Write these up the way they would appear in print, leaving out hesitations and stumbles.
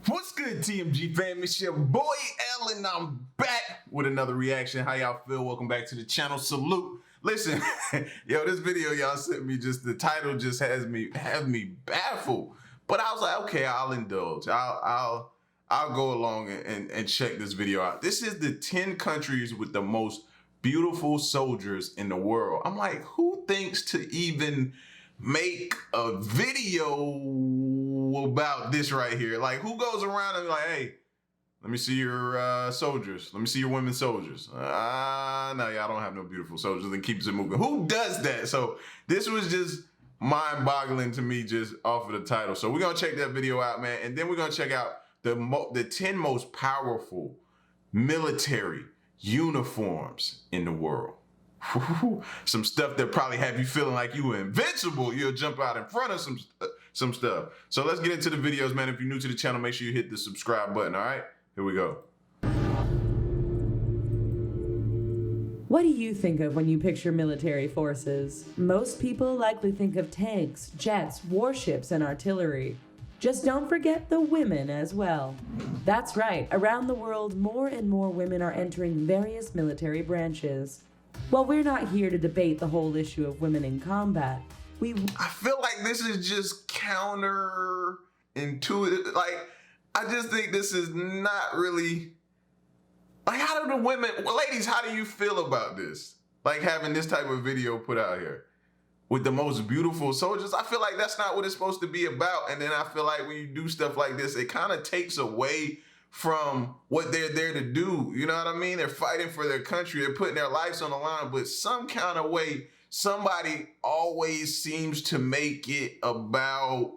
What's good, TMG fam? It's your boy L, and I'm back with another reaction. How y'all feel? Welcome back to the channel. Salute. Listen, yo, this video y'all sent me, just the title just have me baffled. But I was like, okay, I'll indulge. I'll go along and check this video out. This is the 10 countries with the most beautiful soldiers in the world. I'm like, who thinks to even make a video about this right here? Like, who goes around and be like, hey, let me see your soldiers. Let me see your women soldiers. No, y'all don't have no beautiful soldiers, and keeps it moving. Who does that? So this was just mind-boggling to me just off of the title. So we're gonna check that video out, man, and then we're gonna check out the 10 most powerful military uniforms in the world. Some stuff that probably have you feeling like you were invincible. You'll jump out in front of some stuff. So let's get into the videos, man. If you're new to the channel, make sure you hit the subscribe button, all right? Here we go. What do you think of when you picture military forces? Most people likely think of tanks, jets, warships, and artillery. Just don't forget the women as well. That's right, around the world, more and more women are entering various military branches. While we're not here to debate the whole issue of women in combat, I feel like this is just counterintuitive. Like, I just think this is not really, like, how do the women, well, ladies, how do you feel about this? Like, having this type of video put out here with the most beautiful soldiers? I feel like that's not what it's supposed to be about. And then I feel like when you do stuff like this, it kind of takes away from what they're there to do. You know what I mean? They're fighting for their country. They're putting their lives on the line, but some kind of way, somebody always seems to make it about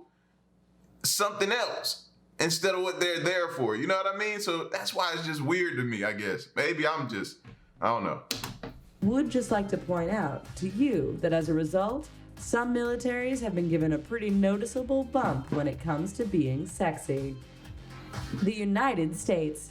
something else instead of what they're there for. You know what I mean? So that's why it's just weird to me, I guess. Maybe I don't know. Would just like to point out to you that as a result, some militaries have been given a pretty noticeable bump when it comes to being sexy. The United States.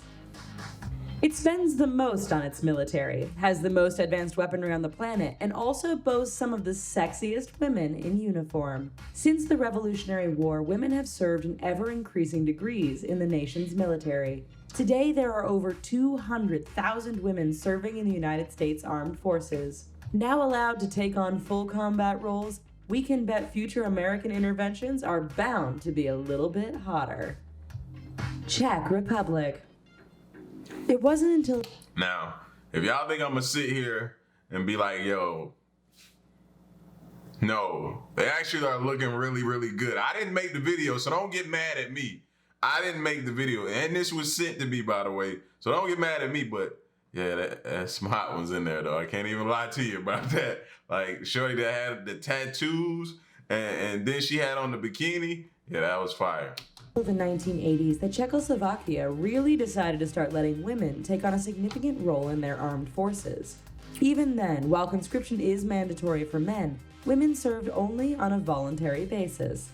It spends the most on its military, has the most advanced weaponry on the planet, and also boasts some of the sexiest women in uniform. Since the Revolutionary War, women have served in ever-increasing degrees in the nation's military. Today, there are over 200,000 women serving in the United States Armed Forces. Now allowed to take on full combat roles, we can bet future American interventions are bound to be a little bit hotter. Czech Republic. It wasn't until... Now, if y'all think I'm gonna sit here and be like, yo, no, they actually are looking really, really good. I didn't make the video, so don't get mad at me. I didn't make the video, and this was sent to me, by the way, so don't get mad at me, but yeah, that's some hot ones in there, though. I can't even lie to you about that. Like, shorty that had the tattoos, and then she had on the bikini. Yeah, that was fire. In the 1980s, the Czechoslovakia really decided to start letting women take on a significant role in their armed forces. Even then, while conscription is mandatory for men, women served only on a voluntary basis.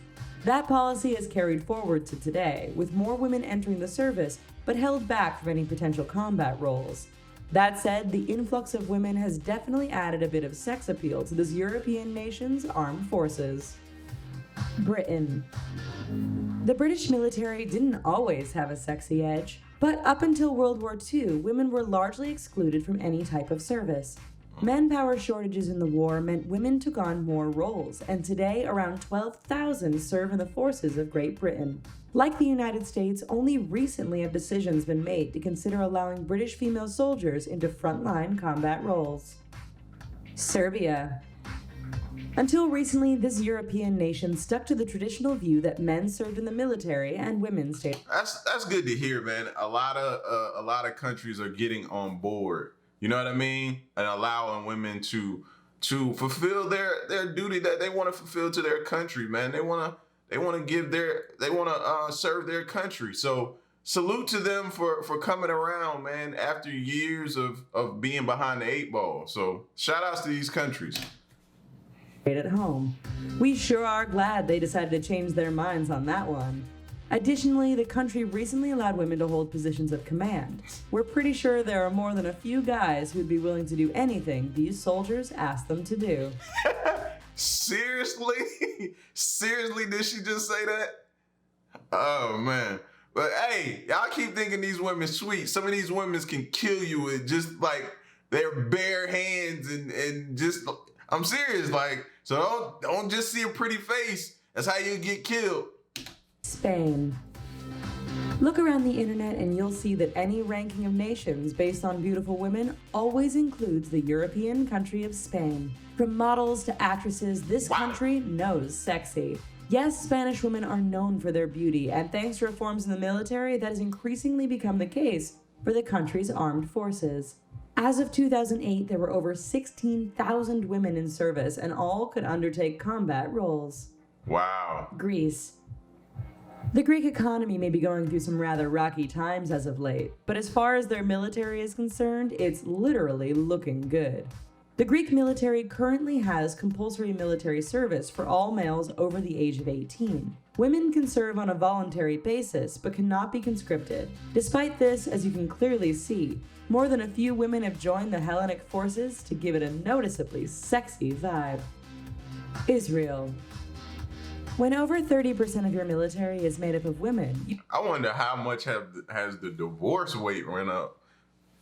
That policy is carried forward to today, with more women entering the service, but held back from any potential combat roles. That said, the influx of women has definitely added a bit of sex appeal to this European nation's armed forces. Britain. The British military didn't always have a sexy edge, but up until World War II, women were largely excluded from any type of service. Manpower shortages in the war meant women took on more roles, and today around 12,000 serve in the forces of Great Britain. Like the United States, only recently have decisions been made to consider allowing British female soldiers into frontline combat roles. Serbia. Until recently, this European nation stuck to the traditional view that men served in the military and women stayed. That's good to hear, man. A lot of countries are getting on board. You know what I mean? And allowing women to fulfill their duty that they want to fulfill to their country, man. They want to serve their country. So salute to them for coming around, man, after years of being behind the 8 ball. So shout outs to these countries. At home. We sure are glad they decided to change their minds on that one. Additionally, the country recently allowed women to hold positions of command. We're pretty sure there are more than a few guys who'd be willing to do anything these soldiers ask them to do. Seriously? Seriously, did she just say that? Oh, man. But hey, y'all keep thinking these women sweet. Some of these women can kill you with just like their bare hands and just, I'm serious. Like, so don't just see a pretty face. That's how you get killed. Spain. Look around the internet and you'll see that any ranking of nations based on beautiful women always includes the European country of Spain. From models to actresses, this country knows sexy. Yes, Spanish women are known for their beauty, and thanks to reforms in the military, that has increasingly become the case for the country's armed forces. As of 2008, there were over 16,000 women in service, and all could undertake combat roles. Wow. Greece. The Greek economy may be going through some rather rocky times as of late, but as far as their military is concerned, it's literally looking good. The Greek military currently has compulsory military service for all males over the age of 18. Women can serve on a voluntary basis, but cannot be conscripted. Despite this, as you can clearly see, more than a few women have joined the Hellenic forces to give it a noticeably sexy vibe. Israel. When over 30% of your military is made up of women, I wonder how much has the divorce rate went up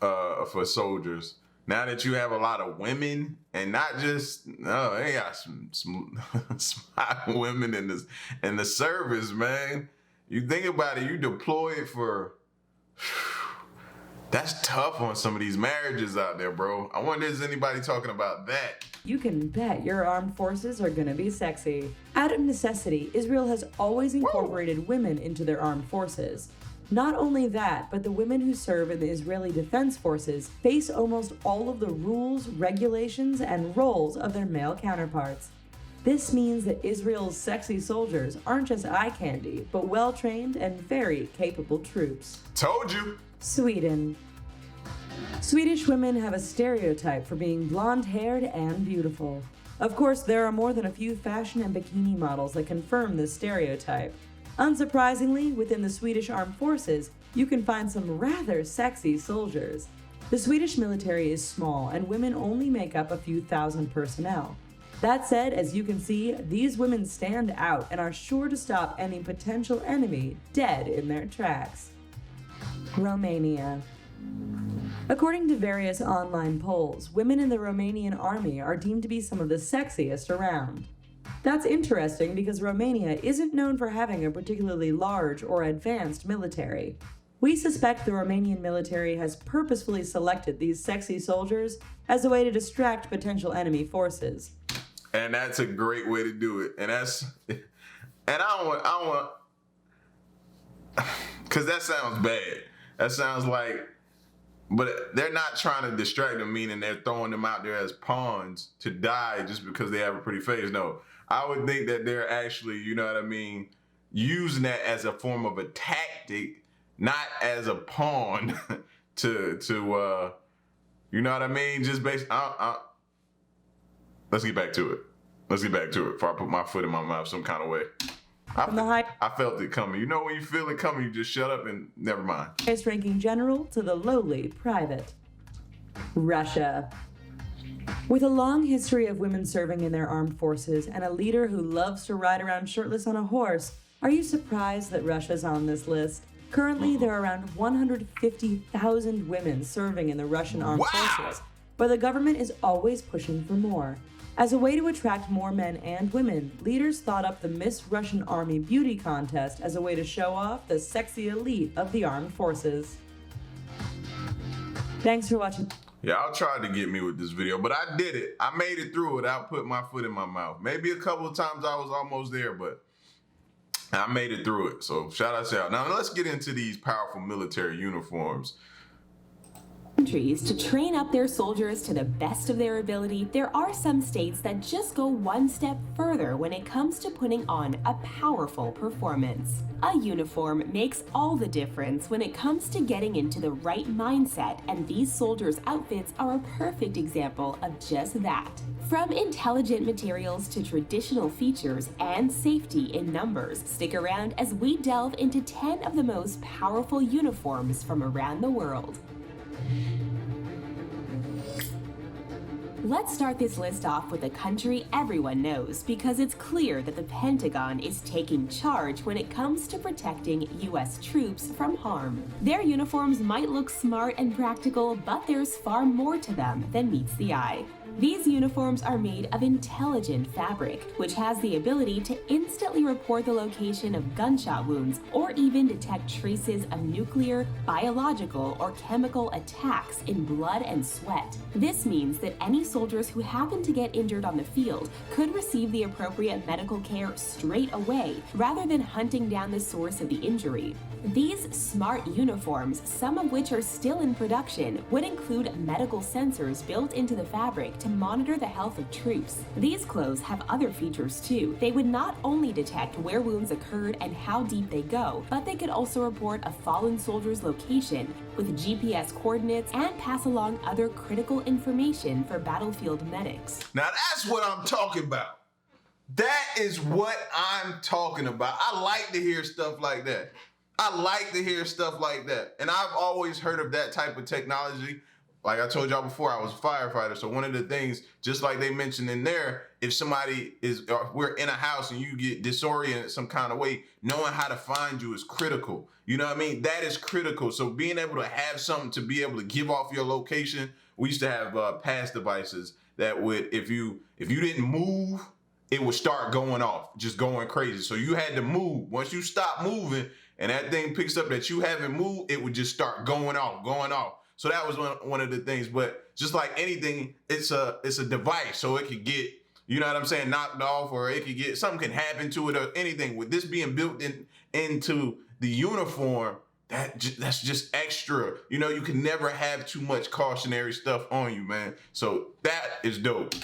for soldiers. Now that you have a lot of women, and not just they got some smart women in the service, man. You think about it, you deployed for. That's tough on some of these marriages out there, bro. I wonder is anybody talking about that? You can bet your armed forces are gonna be sexy. Out of necessity, Israel has always incorporated women into their armed forces. Not only that, but the women who serve in the Israeli Defense Forces face almost all of the rules, regulations, and roles of their male counterparts. This means that Israel's sexy soldiers aren't just eye candy, but well-trained and very capable troops. Told you. Sweden. Swedish women have a stereotype for being blonde-haired and beautiful. Of course, there are more than a few fashion and bikini models that confirm this stereotype. Unsurprisingly, within the Swedish Armed Forces, you can find some rather sexy soldiers. The Swedish military is small, and women only make up a few thousand personnel. That said, as you can see, these women stand out and are sure to stop any potential enemy dead in their tracks. Romania. According to various online polls, women in the Romanian army are deemed to be some of the sexiest around. That's interesting because Romania isn't known for having a particularly large or advanced military. We suspect the Romanian military has purposefully selected these sexy soldiers as a way to distract potential enemy forces. And that's a great way to do it. And I don't want, because that sounds bad. That sounds like, but they're not trying to distract them, meaning they're throwing them out there as pawns to die just because they have a pretty face. No, I would think that they're actually, you know what I mean, using that as a form of a tactic, not as a pawn to you know what I mean? Just based, let's get back to it. Before I put my foot in my mouth some kind of way. I felt it coming. You know when you feel it coming, you just shut up and never mind. Highest ranking general to the lowly private. Russia. With a long history of women serving in their armed forces and a leader who loves to ride around shirtless on a horse, are you surprised that Russia's on this list? Currently, there are around 150,000 women serving in the Russian armed forces, but the government is always pushing for more. As a way to attract more men and women, leaders thought up the Miss Russian Army Beauty Contest as a way to show off the sexy elite of the armed forces. Thanks for watching. Y'all tried to get me with this video, but I did it. I made it through without putting my foot in my mouth. Maybe a couple of times I was almost there, but I made it through it. So shout out to y'all. Now let's get into these powerful military uniforms. Countries to train up their soldiers to the best of their ability, there are some states that just go one step further when it comes to putting on a powerful performance. A uniform makes all the difference when it comes to getting into the right mindset, and these soldiers' outfits are a perfect example of just that. From intelligent materials to traditional features and safety in numbers, stick around as we delve into 10 of the most powerful uniforms from around the world. Let's start this list off with a country everyone knows because it's clear that the Pentagon is taking charge when it comes to protecting US troops from harm. Their uniforms might look smart and practical, but there's far more to them than meets the eye. These uniforms are made of intelligent fabric, which has the ability to instantly report the location of gunshot wounds or even detect traces of nuclear, biological, or chemical attacks in blood and sweat. This means that any soldiers who happen to get injured on the field could receive the appropriate medical care straight away, rather than hunting down the source of the injury. These smart uniforms, some of which are still in production, would include medical sensors built into the fabric to monitor the health of troops. These clothes have other features too. They would not only detect where wounds occurred and how deep they go, but they could also report a fallen soldier's location with GPS coordinates and pass along other critical information for battlefield medics. Now that's what I'm talking about. That is what I'm talking about. I like to hear stuff like that. I like to hear stuff like that. And I've always heard of that type of technology. Like I told y'all before, I was a firefighter. So one of the things, just like they mentioned in there, if somebody is, or we're in a house and you get disoriented some kind of way, knowing how to find you is critical. You know what I mean? That is critical. So being able to have something to be able to give off your location, we used to have pass devices that would, if you didn't move, it would start going off, just going crazy. So you had to move. Once you stop moving and that thing picks up that you haven't moved, it would just start going off. So that was one of the things. But just like anything, it's a device, so it could get, you know what I'm saying, knocked off, or it could get, something can happen to it or anything. With this being built into the uniform, that's just extra. You know, you can never have too much cautionary stuff on you, man. So that is dope.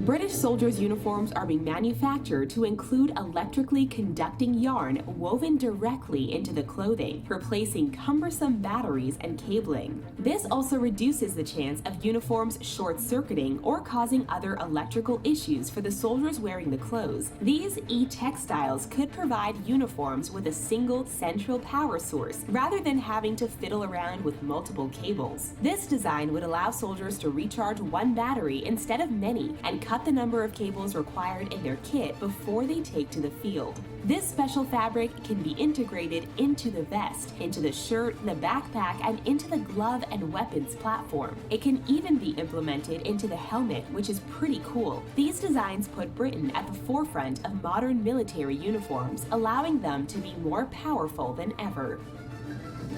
British soldiers' uniforms are being manufactured to include electrically conducting yarn woven directly into the clothing, replacing cumbersome batteries and cabling. This also reduces the chance of uniforms short-circuiting or causing other electrical issues for the soldiers wearing the clothes. These e-textiles could provide uniforms with a single central power source, rather than having to fiddle around with multiple cables. This design would allow soldiers to recharge one battery instead of many, and cut the number of cables required in their kit before they take to the field. This special fabric can be integrated into the vest, into the shirt, the backpack, and into the glove and weapons platform. It can even be implemented into the helmet, which is pretty cool. These designs put Britain at the forefront of modern military uniforms, allowing them to be more powerful than ever.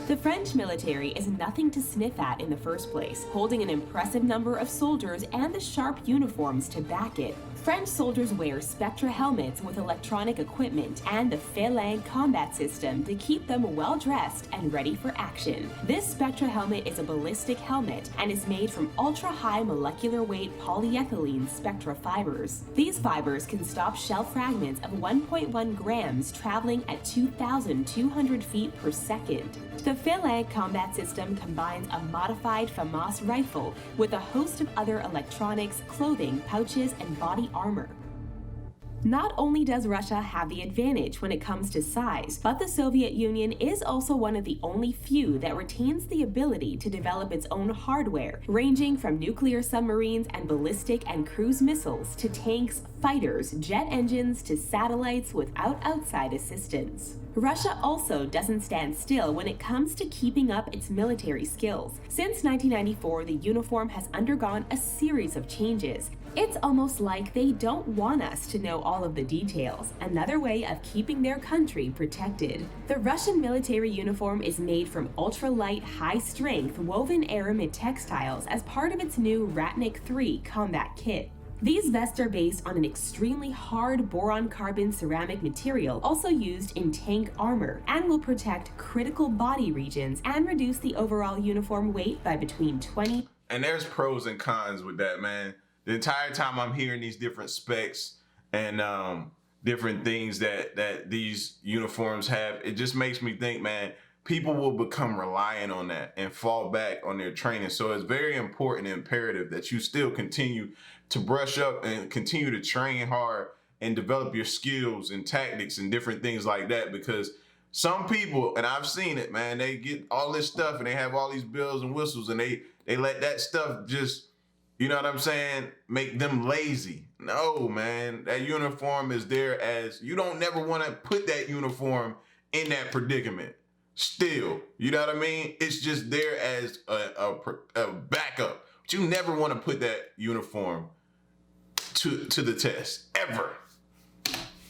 The French military is nothing to sniff at in the first place, holding an impressive number of soldiers and the sharp uniforms to back it. French soldiers wear Spectra helmets with electronic equipment and the Phalanx combat system to keep them well dressed and ready for action. This Spectra helmet is a ballistic helmet and is made from ultra-high molecular weight polyethylene Spectra fibers. These fibers can stop shell fragments of 1.1 grams traveling at 2,200 feet per second. The Phalanx combat system combines a modified FAMAS rifle with a host of other electronics, clothing, pouches, and body armor. Not only does Russia have the advantage when it comes to size, but the Soviet Union is also one of the only few that retains the ability to develop its own hardware, ranging from nuclear submarines and ballistic and cruise missiles to tanks, fighters, jet engines, to satellites without outside assistance. Russia also doesn't stand still when it comes to keeping up its military skills. Since 1994, the uniform has undergone a series of changes. It's almost like they don't want us to know all of the details, another way of keeping their country protected. The Russian military uniform is made from ultralight, high-strength woven aramid textiles as part of its new Ratnik 3 combat kit. These vests are based on an extremely hard boron-carbon ceramic material also used in tank armor, and will protect critical body regions and reduce the overall uniform weight by between 20. And there's pros and cons with that, man. The entire time I'm hearing these different specs and different things that these uniforms have, it just makes me think, man, people will become reliant on that and fall back on their training. So it's very important and imperative that you still continue to brush up and continue to train hard and develop your skills and tactics and different things like that, because Some people, and I've seen it, man, they get all this stuff and they have all these bells and whistles and they let that stuff just, you know what I'm saying, make them lazy. No, man, that uniform is there as, you don't never want to put that uniform in that predicament. Still, you know what I mean? It's just there as a backup. But you never want to put that uniform to the test, ever.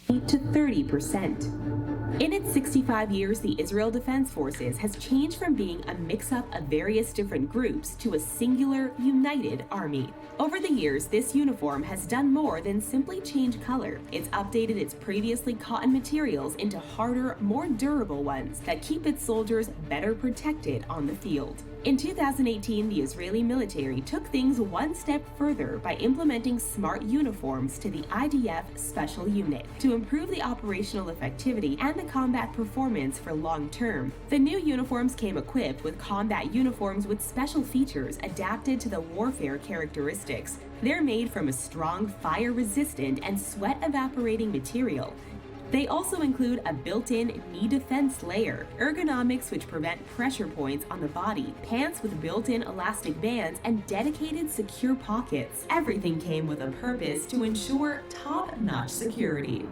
To 30%. In its 65 years, the Israel Defense Forces has changed from being a mix-up of various different groups to a singular, united army. Over the years, this uniform has done more than simply change color. It's updated its previously cotton materials into harder, more durable ones that keep its soldiers better protected on the field. In 2018, the Israeli military took things one step further by implementing smart uniforms to the IDF Special Unit to improve the operational effectivity and the combat performance for long term. The new uniforms came equipped with combat uniforms with special features adapted to the warfare characteristics. They're made from a strong, fire-resistant and sweat-evaporating material. They also include a built-in knee defense layer, ergonomics which prevent pressure points on the body, pants with built-in elastic bands, and dedicated secure pockets. Everything came with a purpose to ensure top-notch security.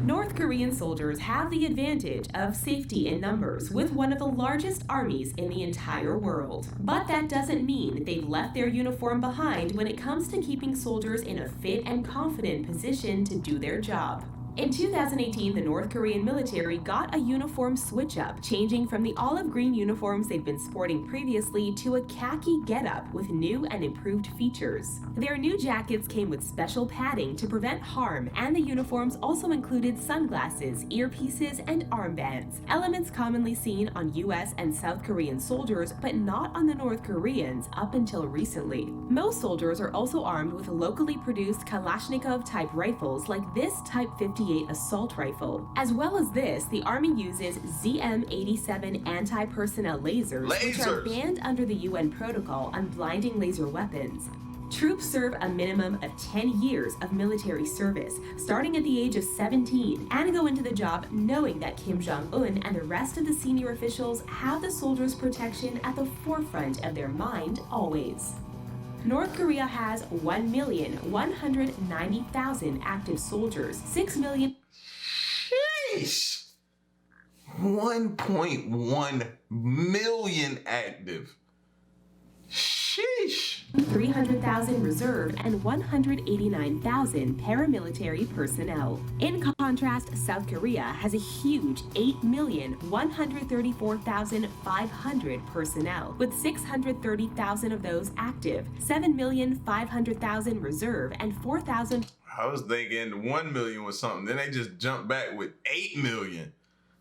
North Korean soldiers have the advantage of safety in numbers with one of the largest armies in the entire world. But that doesn't mean they've left their uniform behind when it comes to keeping soldiers in a fit and confident position to do their job. In 2018, the North Korean military got a uniform switch-up, changing from the olive green uniforms they'd been sporting previously to a khaki getup with new and improved features. Their new jackets came with special padding to prevent harm, and the uniforms also included sunglasses, earpieces, and armbands, elements commonly seen on US and South Korean soldiers, but not on the North Koreans up until recently. Most soldiers are also armed with locally produced Kalashnikov-type rifles like this Type 58 assault rifle. As well as this, the Army uses ZM-87 anti-personnel lasers, which are banned under the UN Protocol on blinding laser weapons. Troops serve a minimum of 10 years of military service, starting at the age of 17, and go into the job knowing that Kim Jong-un and the rest of the senior officials have the soldiers' protection at the forefront of their mind always. North Korea has 1,190,000 active soldiers, 6 million. Sheesh. 1.1 million active. Sheesh. 300,000 reserve and 189,000 paramilitary personnel. In contrast, South Korea has a huge 8,134,500 personnel, with 630,000 of those active, 7,500,000 reserve, and 4,000. I was thinking 1 million was something. Then they just jumped back with 8 million.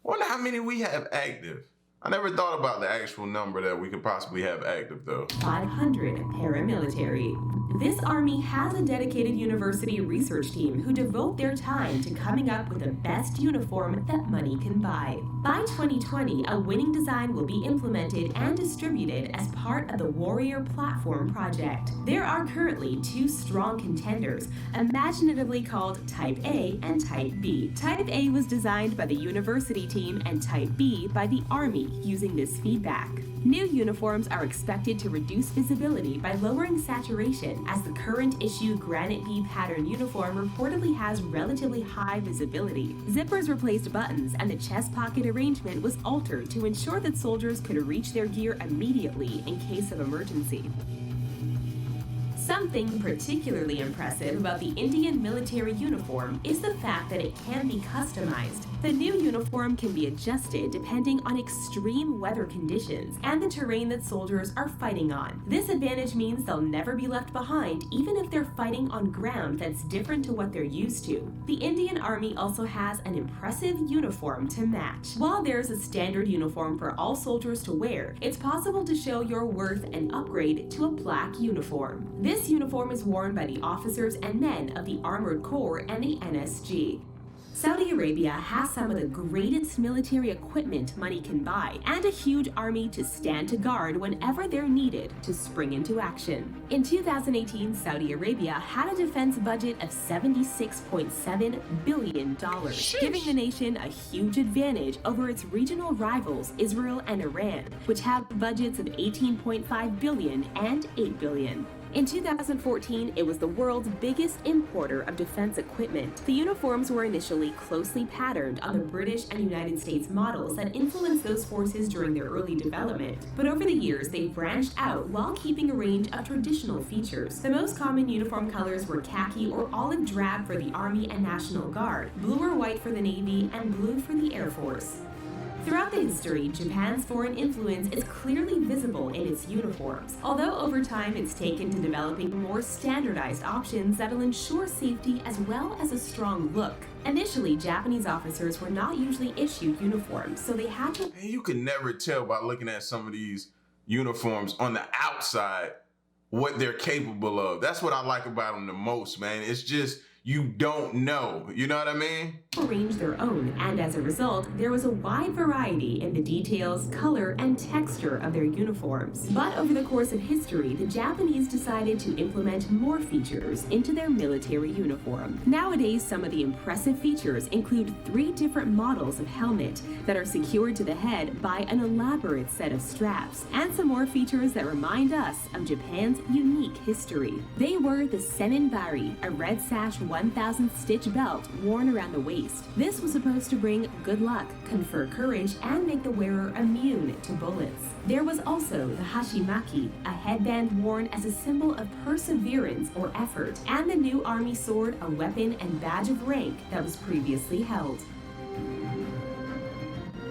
Wonder how many we have active. I never thought about the actual number that we could possibly have active, though. 500 paramilitary. This army has a dedicated university research team who devote their time to coming up with the best uniform that money can buy. By 2020, a winning design will be implemented and distributed as part of the Warrior Platform project. There are currently 2 strong contenders, imaginatively called Type A and Type B. Type A was designed by the university team and Type B by the Army using this feedback. New uniforms are expected to reduce visibility by lowering saturation, as the current issue Granite B pattern uniform reportedly has relatively high visibility. Zippers replaced buttons, and the chest pocket arrangement was altered to ensure that soldiers could reach their gear immediately in case of emergency. Something particularly impressive about the Indian military uniform is the fact that it can be customized. The new uniform can be adjusted depending on extreme weather conditions and the terrain that soldiers are fighting on. This advantage means they'll never be left behind, even if they're fighting on ground that's different to what they're used to. The Indian Army also has an impressive uniform to match. While there's a standard uniform for all soldiers to wear, it's possible to show your worth and upgrade to a black uniform. This uniform is worn by the officers and men of the Armored Corps and the NSG. Saudi Arabia has some of the greatest military equipment money can buy and a huge army to stand to guard whenever they're needed to spring into action. In 2018, Saudi Arabia had a defense budget of $76.7 billion, giving the nation a huge advantage over its regional rivals Israel and Iran, which have budgets of $18.5 billion and $8 billion. In 2014, it was the world's biggest importer of defense equipment. The uniforms were initially closely patterned on the British and United States models that influenced those forces during their early development. But over the years, they branched out while keeping a range of traditional features. The most common uniform colors were khaki or olive drab for the Army and National Guard, blue or white for the Navy, and blue for the Air Force. Throughout the history, Japan's foreign influence is clearly visible in its uniforms, although over time it's taken to developing more standardized options that'll ensure safety as well as a strong look. Initially, Japanese officers were not usually issued uniforms, so they had to... And you can never tell by looking at some of these uniforms on the outside what they're capable of. That's what I like about them the most, man. It's just, you don't know. You know what I mean? Arrange their own, and as a result, there was a wide variety in the details, color, and texture of their uniforms. But over the course of history, the Japanese decided to implement more features into their military uniform. Nowadays, some of the impressive features include 3 different models of helmet that are secured to the head by an elaborate set of straps, and some more features that remind us of Japan's unique history. They were the Senninbari, a red sash 1,000 stitch belt worn around the waist. This was supposed to bring good luck, confer courage, and make the wearer immune to bullets. There was also the hashimaki, a headband worn as a symbol of perseverance or effort, and the new army sword, a weapon and badge of rank that was previously held.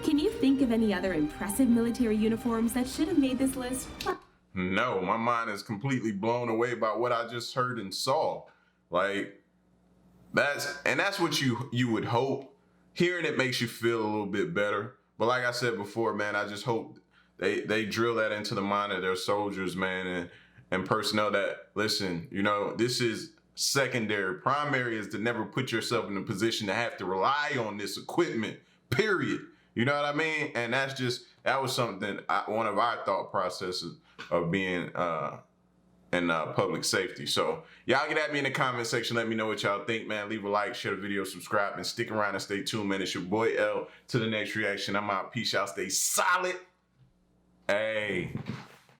Can you think of any other impressive military uniforms that should have made this list? No, my mind is completely blown away by what I just heard and saw. Like, that's what you would hope. Hearing it makes you feel a little bit better. But like I said before, man, I just hope they drill that into the mind of their soldiers, man, and personnel that, listen, you know, this is secondary. Primary is to never put yourself in a position to have to rely on this equipment, period. You know what I mean? And that was something, one of our thought processes of being and public safety. So y'all get at me in the comment section. Let me know what y'all think, man. Leave a like, share the video, subscribe, and stick around and stay tuned, man. It's your boy L to the next reaction. I'm out. Peace out. Stay solid. Hey.